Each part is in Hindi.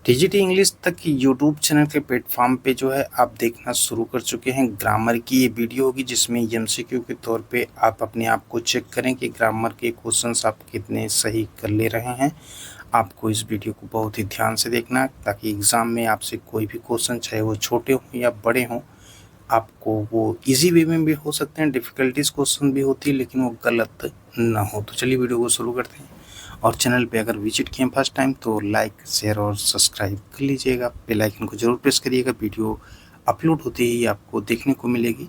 टीजीटी इंग्लिश तक यूट्यूब चैनल के प्लेटफॉर्म पे जो है आप देखना शुरू कर चुके हैं। ग्रामर की ये वीडियो होगी जिसमें एमसीक्यू के तौर पे आप अपने आप को चेक करें कि ग्रामर के क्वेश्चंस आप कितने सही कर ले रहे हैं। आपको इस वीडियो को बहुत ही ध्यान से देखना है ताकि एग्ज़ाम में आपसे कोई भी क्वेश्चन, चाहे वो छोटे हों या बड़े हों, आपको वो इजी वे में भी हो सकते हैं, डिफ़िकल्टीज क्वेश्चन भी होती है, लेकिन वो गलत ना हो। तो चलिए वीडियो को शुरू करते हैं। और चैनल पे अगर विजिट किए फर्स्ट टाइम तो लाइक, शेयर और सब्सक्राइब कर लीजिएगा। बेल आइकन को जरूर प्रेस करिएगा, वीडियो अपलोड होते ही आपको देखने को मिलेगी।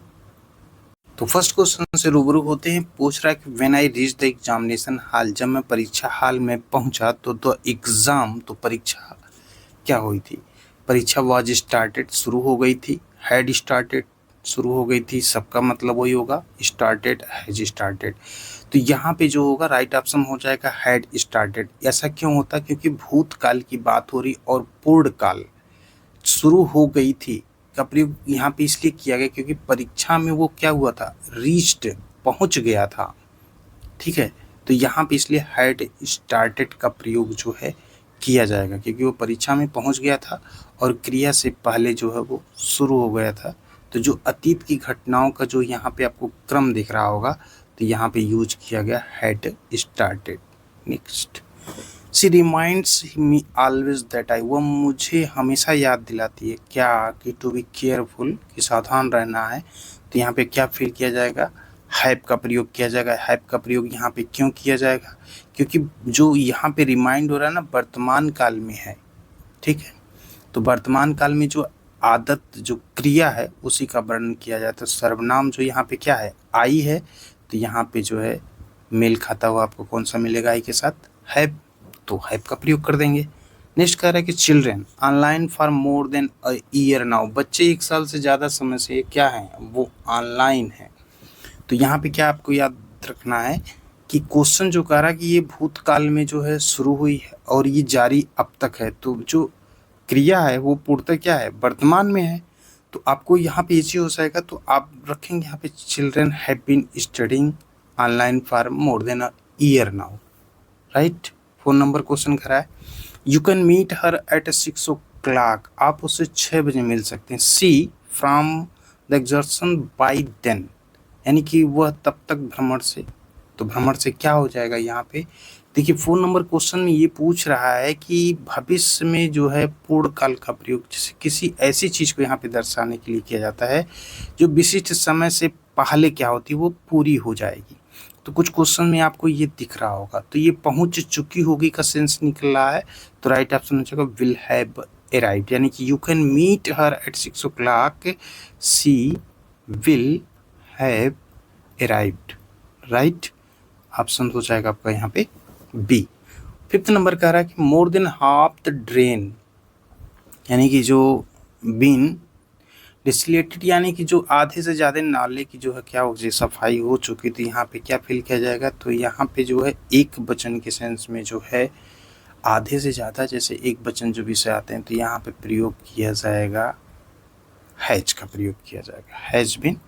तो फर्स्ट क्वेश्चन से रूबरू होते हैं। पूछ रहा है कि when I reach the examination hall, जब मैं परीक्षा हॉल में पहुंचा तो द एग्ज़ाम, तो परीक्षा क्या हुई थी। परीक्षा वाज स्टार्टेड, शुरू हो गई थी। हैड स्टार्टेड, शुरू हो गई थी। सबका मतलब वही होगा, स्टार्टेड, हैज स्टार्टेड। तो यहाँ पे जो होगा राइट ऑप्शन हो जाएगा हैड स्टार्टेड। ऐसा क्यों होता, क्योंकि भूतकाल की बात हो रही और पूर्ण काल शुरू हो गई थी का प्रयोग यहाँ पे इसलिए किया गया क्योंकि परीक्षा में वो क्या हुआ था, रीच्ड, पहुंच गया था। ठीक है, तो यहाँ पे इसलिए हैड स्टार्टेड का प्रयोग जो है किया जाएगा क्योंकि वो परीक्षा में पहुंच गया था और क्रिया से पहले जो है वो शुरू हो गया था। तो जो अतीत की घटनाओं का जो यहाँ पे आपको क्रम दिख रहा होगा, तो यहाँ पे यूज किया गया had started. Next, she reminds me always that I, वह मुझे हमेशा याद दिलाती है क्या, कि टू बी केयरफुल, कि सावधान रहना है। तो यहाँ पे क्या फिर किया जाएगा, हैव का प्रयोग किया जाएगा। हैव का प्रयोग यहाँ पे क्यों किया जाएगा, क्योंकि जो यहाँ पे रिमाइंड हो रहा है ना, वर्तमान काल में है। ठीक है, तो वर्तमान काल में जो आदत, जो क्रिया है, उसी का वर्णन किया जाता है। सर्वनाम जो यहाँ पे क्या है, आई है, तो यहाँ पे जो है मेल खाता हुआ आपको कौन सा मिलेगा, आई के साथ, हैव, तो हैव का प्रयोग कर देंगे। नेक्स्ट कह रहा है कि children online for more than a year now, बच्चे 1 साल से ज़्यादा समय से क्या है, वो ऑनलाइन है। तो यहाँ पे क्या आपको याद रखना है कि क्वेश्चन जो कह रहा है कि ये भूतकाल में जो है शुरू हुई है और ये जारी अब तक है, तो जो क्रिया है वो पूर्णतः क्या है, वर्तमान में है। तो आपको यहाँ पे इजी हो जाएगा, तो आप रखेंगे यहाँ पे children have been studying online for more than a year now. Right, 4 number question करा है, you can meet her at 6 o'clock, आप उससे 6 बजे मिल सकते हैं। See from the exertion by then, यानी कि वह तब तक भ्रमण से, तो भ्रमण से क्या हो जाएगा यहाँ पे। देखिए 4 नंबर क्वेश्चन में ये पूछ रहा है कि भविष्य में जो है पूर्ण काल का प्रयोग जैसे किसी ऐसी चीज़ को यहाँ पे दर्शाने के लिए किया जाता है जो विशिष्ट समय से पहले क्या होती है, वो पूरी हो जाएगी। तो कुछ क्वेश्चन में आपको ये दिख रहा होगा, तो ये पहुंच चुकी होगी का सेंस निकल रहा है। तो राइट ऑप्शन हो जाएगा विल हैव अराइव्ड, यानी कि you can meet her at 6 o'clock, she will have arrived. Right option हो जाएगा आपका यहाँ पे बी। 5th नंबर कह रहा है कि more than half the drain, यानी कि जो बिन डिसलेटेड, यानी कि जो आधे से ज़्यादा नाले की जो है क्या हो, सफाई हो चुकी थी। यहाँ पे क्या फिल किया जाएगा, तो यहाँ पे जो है एक वचन के सेंस में जो है आधे से ज़्यादा, जैसे एक वचन जो विषय आते हैं, तो यहाँ पे प्रयोग किया जाएगा हैज का प्रयोग किया जाएगा, हैज बिन।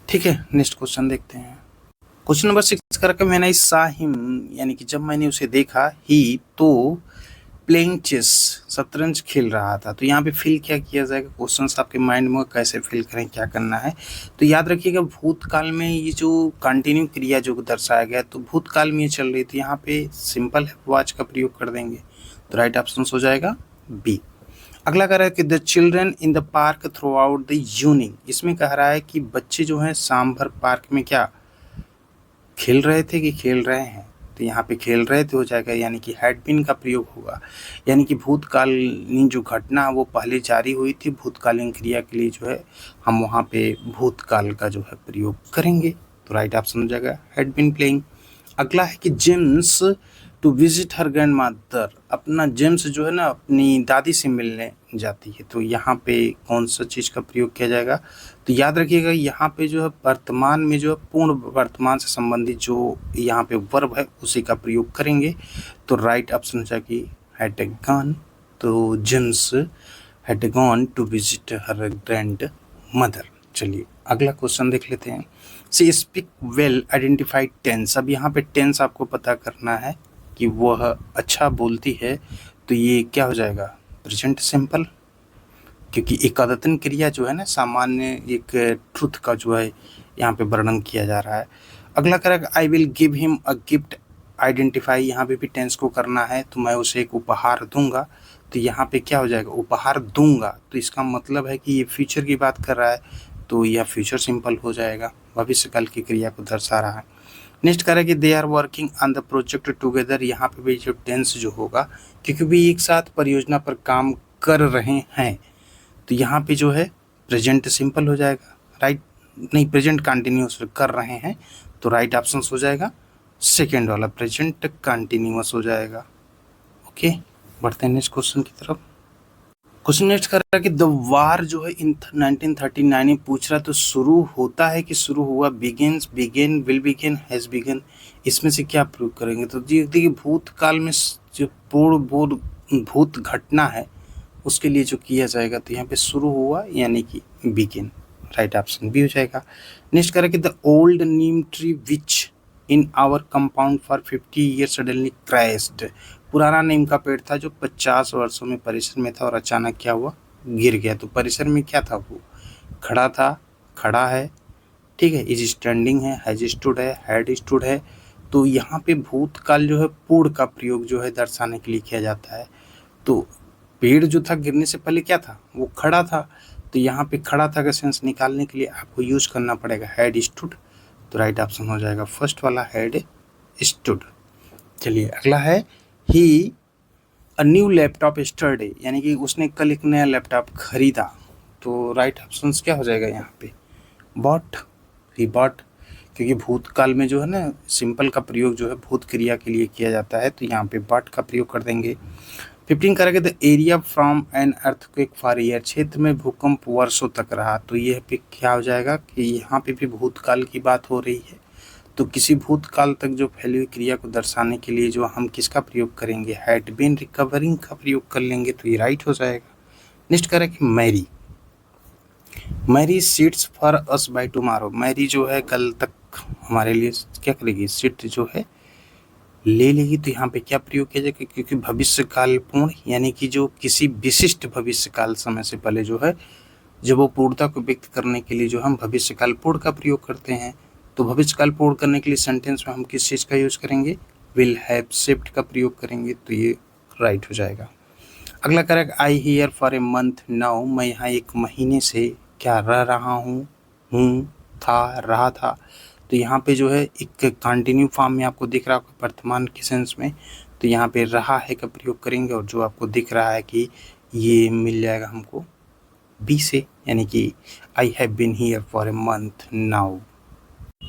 ठीक है, नेक्स्ट क्वेश्चन देखते हैं। क्वेश्चन नंबर 6 का रकम है ना, सा हिम, यानी कि जब मैंने उसे देखा, ही, तो प्लेइंग चेस, शतरंज खेल रहा था। तो यहाँ पे फिल क्या किया जाएगा, क्वेश्चंस आपके माइंड में कैसे फिल करें, क्या करना है। तो याद रखिएगा भूतकाल में ये जो कंटिन्यू क्रिया जो दर्शाया गया, तो भूतकाल में ये चल रही थी, यहाँ पे सिंपल है वाच का प्रयोग कर देंगे। तो राइट ऑप्शन हो जाएगा बी। अगला कह रहा है कि the children in the park through out the evening, इसमें कह रहा है कि बच्चे जो हैं शाम भर पार्क में क्या खेल रहे थे कि खेल रहे हैं। तो यहाँ पे खेल रहे थे हो जाएगा, यानी कि हैड बीन का प्रयोग होगा, यानी कि भूतकालीन जो घटना है वो पहले जारी हुई थी। भूतकालीन क्रिया के लिए जो है हम वहाँ पे भूतकाल का जो है प्रयोग करेंगे। तो राइट ऑप्शन हो जाएगा हैड बीन प्लेइंग। अगला है कि James to visit her grand mother, अपना जेम्स जो है ना अपनी दादी से मिलने जाती है। तो यहाँ पे कौन सा चीज़ का प्रयोग किया जाएगा, तो याद रखिएगा यहाँ पे जो है वर्तमान में जो है पूर्ण वर्तमान से संबंधित जो यहाँ पे वर्ब है उसी का प्रयोग करेंगे। तो राइट ऑप्शन हो जाएगी हैड गॉन, तो James had gone to visit her grand mother. चलिए अगला क्वेश्चन देख लेते हैं। She speak well identified tense, अब यहाँ पे टेंस आपको पता करना है कि वह अच्छा बोलती है, तो ये क्या हो जाएगा, प्रेजेंट सिंपल, क्योंकि एक अद्यतन क्रिया जो है ना, सामान्य एक ट्रुथ का जो है यहाँ पे वर्णन किया जा रहा है। अगला करेगा I will give him a gift, identify, यहाँ पे भी टेंस को करना है, तो मैं उसे एक उपहार दूंगा। तो यहाँ पे क्या हो जाएगा, उपहार दूंगा, तो इसका मतलब है कि ये फ्यूचर की बात कर रहा है, तो यह फ्यूचर सिंपल हो जाएगा, भविष्य काल की क्रिया को दर्शा रहा है। नेक्स्ट करें कि they are working on the project together, यहाँ पे भी जो टेंस जो होगा, क्योंकि भी एक साथ परियोजना पर काम कर रहे हैं, तो यहाँ पे जो है प्रेजेंट सिंपल हो जाएगा, राइट, नहीं प्रेजेंट कंटिन्यूअस कर रहे हैं, तो राइट ऑप्शन हो जाएगा सेकेंड वाला, प्रेजेंट कंटिन्यूअस हो जाएगा। ओके, बढ़ते हैं नेक्स्ट क्वेश्चन की तरफ। क्वेश्चन नेक्स्ट कर रहा है कि द वार जो है इन 1939 में पूछ रहा, तो शुरू होता है कि शुरू हुआ, begins, begin, will begin, has begin, इसमें से क्या प्रूव करेंगे। तो देखिए भूतकाल में जो पूर्ण भूत घटना है उसके लिए जो किया जाएगा, तो यहाँ पे शुरू हुआ यानी कि बिगिन, राइट ऑप्शन बी हो जाएगा। नेक्स्ट करें कि the old neem tree which in our compound for 50 year suddenly crashed, पुराना नीम का पेड़ था जो 50 वर्षों में परिसर में था और अचानक क्या हुआ, गिर गया। तो परिसर में क्या था, वो खड़ा था, खड़ा है, ठीक है, इज स्टैंडिंग है, हैज स्टूड है, हैड स्टूड है। तो यहाँ पे भूतकाल जो है पूर्ण का प्रयोग जो है दर्शाने के लिए किया जाता है। तो पेड़ जो था गिरने से पहले क्या था, वो खड़ा था, तो यहाँ पे खड़ा था का सेंस निकालने के लिए आपको यूज करना पड़ेगा हैड स्टूड, तो राइट ऑप्शन हो जाएगा फर्स्ट वाला हैड स्टूड। चलिए अगला है ही अ न्यू लैपटॉप यस्टरडे, यानी कि उसने कल एक नया लैपटॉप खरीदा, तो राइट ऑप्शन क्या हो जाएगा यहाँ पे, बॉट, ही बॉट, क्योंकि भूतकाल में जो है ना सिंपल का प्रयोग जो है भूत क्रिया के लिए किया जाता है, तो यहाँ पे बॉट का प्रयोग कर देंगे। 15 करेंगे the area from an earthquake for year, क्षेत्र में भूकंप वर्षों तक रहा, तो यह पे क्या हो जाएगा कि यहाँ पे भी भूतकाल की बात हो रही है, तो किसी भूतकाल तक जो फैली हुई क्रिया को दर्शाने के लिए जो हम किसका प्रयोग करेंगे, हैड बीन रिकवरिंग का प्रयोग कर लेंगे, तो ये राइट हो जाएगा। नेक्स्ट करेंगे Mary, Mary seats for us by tomorrow, Mary जो है कल तक हमारे लिए क्या करेगी, सीट जो है ले लेगी, तो यहाँ पे क्या प्रयोग किया जाएगा, क्योंकि भविष्य काल पूर्ण, यानी कि जो किसी विशिष्ट भविष्य काल समय से पहले जो है, जब वो पूर्णता को व्यक्त करने के लिए जो हम भविष्य काल पूर्ण का प्रयोग करते हैं, तो भविष्य काल पूर्ण करने के लिए सेंटेंस में हम किस चीज़ का यूज करेंगे, विल हैव शिफ्ट का प्रयोग करेंगे, तो ये राइट हो जाएगा। अगला correct I hear for a month now, मैं यहाँ एक महीने से क्या रह रहा हूँ, था, रहा था, तो यहाँ पे जो है एक कंटिन्यू फॉर्म में आपको दिख रहा है वर्तमान के सेंस में, तो यहाँ पे रहा है का प्रयोग करेंगे, और जो आपको दिख रहा है कि ये मिल जाएगा हमको बी से, यानी कि I have been here for a month now.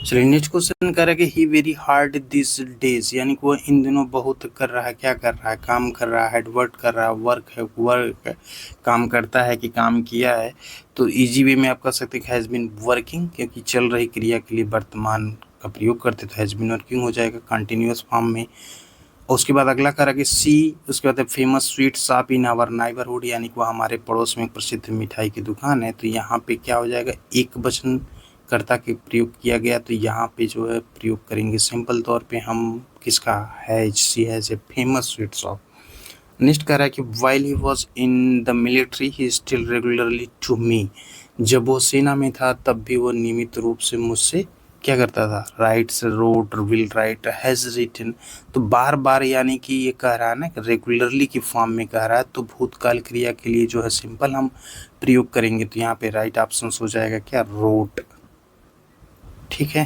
चलिए नेक्स्ट क्वेश्चन कर रहा है कि he very hard this days, यानी कि वो इन दिनों बहुत कर रहा है, क्या कर रहा है, काम कर रहा है, वर्क कर रहा है, वर्क है, वर्क काम करता है कि काम किया है, तो इजी वे में आप कह सकते हैं हैज़ बीन वर्किंग, क्योंकि चल रही क्रिया के लिए वर्तमान का प्रयोग करते तो हैज़ बीन वर्किंग हो जाएगा कंटिन्यूअस फॉर्म में। और उसके बाद अगला करा कि सी, उसके बाद famous sweet shop in our neighbourhood, यानी कि वो हमारे पड़ोस में एक प्रसिद्ध मिठाई की दुकान है, तो यहाँ पे क्या हो जाएगा, एक वचन कर्ता के प्रयोग किया गया, तो यहाँ पे जो है प्रयोग करेंगे सिंपल तौर पे हम किसका, has, she has a famous sweet shop. Next कह रहा है कि while he was in the military he still regularly to me, जब वो सेना में था तब भी वो नियमित रूप से मुझसे क्या करता था, writes, wrote, will write, has written, तो बार बार, यानी कि ये कह रहा है ना रेगुलरली की फॉर्म में कह रहा है, तो भूतकाल क्रिया के लिए जो है सिंपल हम प्रयोग करेंगे, तो यहाँ पे राइट ऑप्शन हो जाएगा क्या, रोट, ठीक है।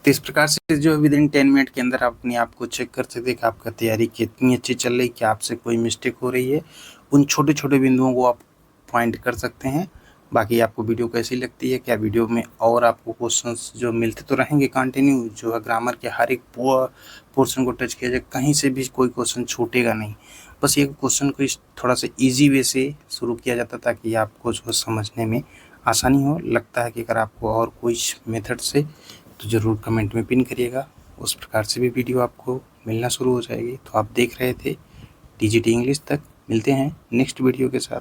तो इस प्रकार से जो है विद इन 10 मिनट के अंदर आप अपने आप को चेक कर सकते हैं कि आपका तैयारी कितनी अच्छी चल रही है, क्या आपसे कोई मिस्टेक हो रही है, उन छोटे छोटे बिंदुओं को आप पॉइंट कर सकते हैं। बाकी आपको वीडियो कैसी लगती है, क्या वीडियो में और आपको क्वेश्चंस जो मिलते तो रहेंगे कंटिन्यू, जो है ग्रामर के हर एक पोर्शन को टच किया जाए, कहीं से भी कोई क्वेश्चन छूटेगा नहीं, बस ये क्वेश्चन को थोड़ा सा ईजी वे से शुरू किया जाता ताकि आपको जो समझने में आसानी हो। लगता है कि अगर आपको और कोई मेथड से तो ज़रूर कमेंट में पिन करिएगा, उस प्रकार से भी वीडियो आपको मिलना शुरू हो जाएगी। तो आप देख रहे थे TGT इंग्लिश तक, मिलते हैं नेक्स्ट वीडियो के साथ।